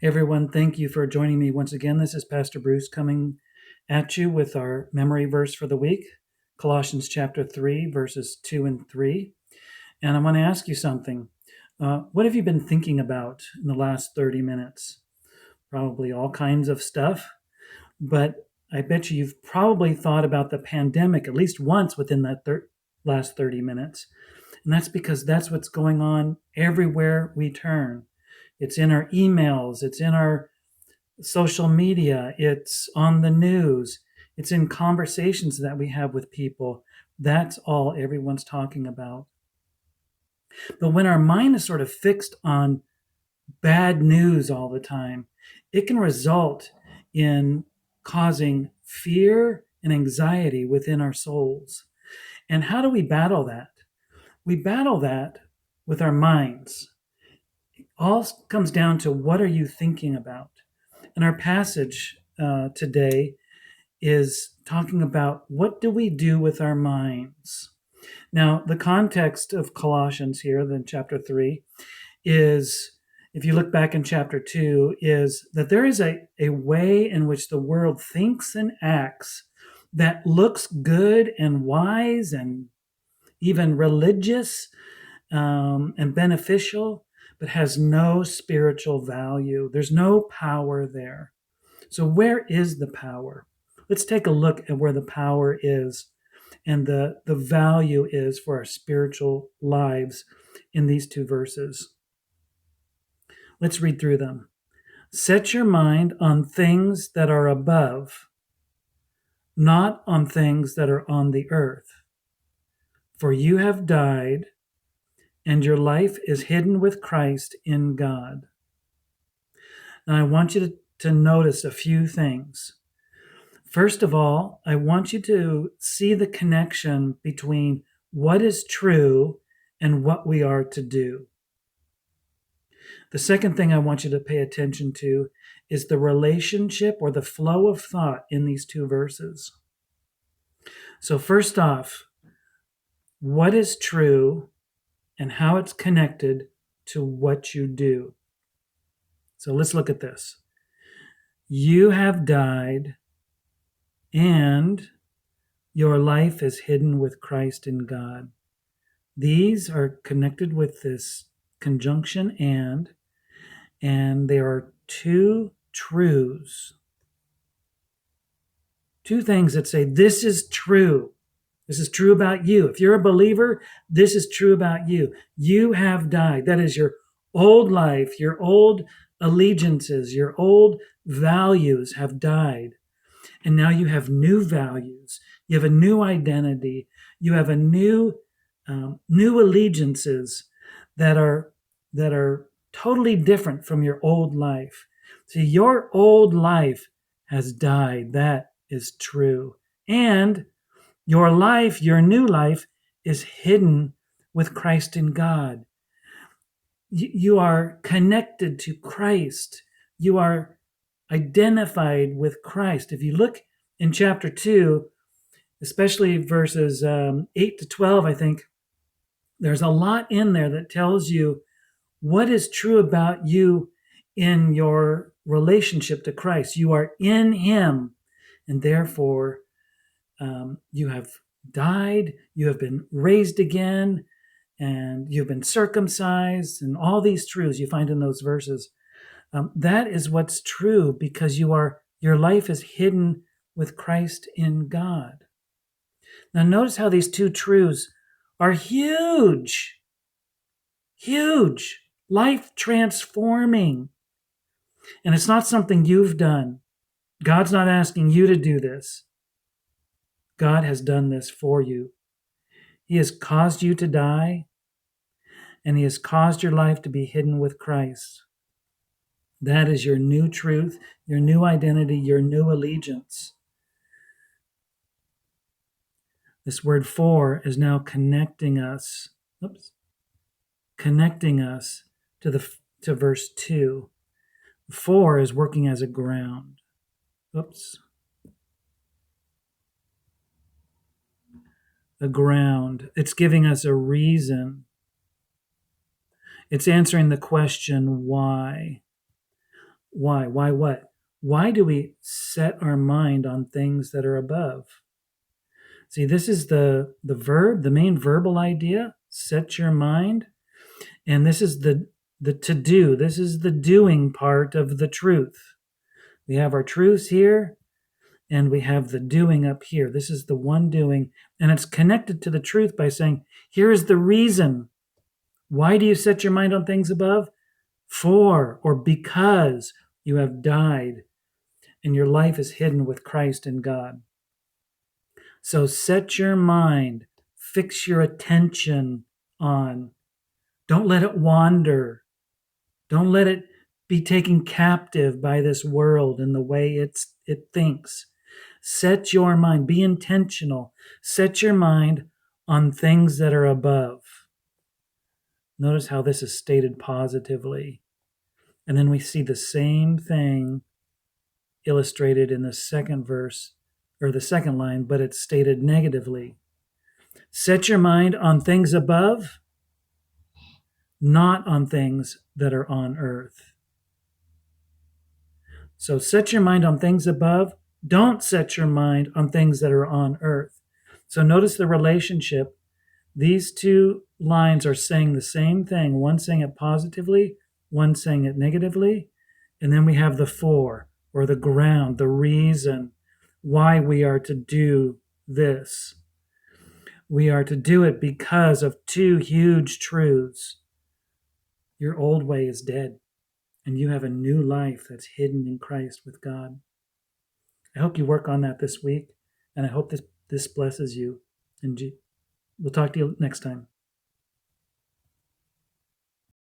Everyone, thank you for joining me once again. This is Pastor Bruce coming at you with our memory verse for the week, Colossians chapter 3, verses 2 and 3. And I want to ask you something. What have you been thinking about in the last 30 minutes? Probably all kinds of stuff, but I bet you've probably thought about the pandemic at least once within that last 30 minutes. And that's because that's what's going on everywhere we turn. It's in our emails, it's in our social media, it's on the news, it's in conversations that we have with people. That's all everyone's talking about. But when our mind is sort of fixed on bad news all the time, it can result in causing fear and anxiety within our souls. And how do we battle that? We battle that with our minds. It all comes down to, what are you thinking about? And our passage today is talking about, what do we do with our minds? Now, the context of Colossians here, then chapter 3, is, if you look back in chapter 2, is that there is a way in which the world thinks and acts that looks good and wise and even religious and beneficial, but has no spiritual value. There's no power there. So where is the power? Let's take a look at where the power is and the value is for our spiritual lives in these two verses. Let's read through them. Set your mind on things that are above, not on things that are on the earth. For you have died, and your life is hidden with Christ in God. Now I want you to notice a few things. First of all, I want you to see the connection between what is true and what we are to do. The second thing I want you to pay attention to is the relationship or the flow of thought in these two verses. So first off, what is true and how it's connected to what you do. So let's look at this. You have died, and your life is hidden with Christ in God. These are connected with this conjunction and there are two truths. Two things that say, this is true. This is true about you. If you're a believer, this is true about you. You have died. That is, your old life, your old allegiances, your old values have died. And now you have new values. You have a new identity. You have a new allegiances that are totally different from your old life. So your old life has died. That is true. And your life, your new life, is hidden with Christ in God. You are connected to Christ. You are identified with Christ. If you look in chapter 2, especially verses 8 to 12, I think, there's a lot in there that tells you what is true about you in your relationship to Christ. You are in Him, and therefore you have died, you have been raised again, and you've been circumcised, and all these truths you find in those verses. That is what's true, because your life is hidden with Christ in God. Now notice how these two truths are huge, life transforming. And it's not something you've done. God's not asking you to do this. God has done this for you. He has caused you to die, and He has caused your life to be hidden with Christ. That is your new truth, your new identity, your new allegiance. This word "for" is now connecting us to verse 2. For is working as a ground. A ground. It's giving us a reason. It's answering the question, why? Why? Why what? Why do we set our mind on things that are above? See, this is the verb, the main verbal idea, set your mind. And this is the to do. This is the doing part of the truth. We have our truths here, and we have the doing up here. This is the one doing, and it's connected to the truth by saying, here is the reason. Why do you set your mind on things above? For or because you have died and your life is hidden with Christ in God. So set your mind, fix your attention on. Don't let it wander. Don't let it be taken captive by this world and the way it thinks. Set your mind, be intentional. Set your mind on things that are above. Notice how this is stated positively. And then we see the same thing illustrated in the second verse, or the second line, but it's stated negatively. Set your mind on things above, not on things that are on earth. So set your mind on things above. Don't set your mind on things that are on earth. So notice the relationship. These two lines are saying the same thing. One saying it positively, one saying it negatively. And then we have the for, or the ground, the reason why we are to do this. We are to do it because of two huge truths. Your old way is dead, and you have a new life that's hidden in Christ with God. I hope you work on that this week, and I hope this blesses you. And we'll talk to you next time.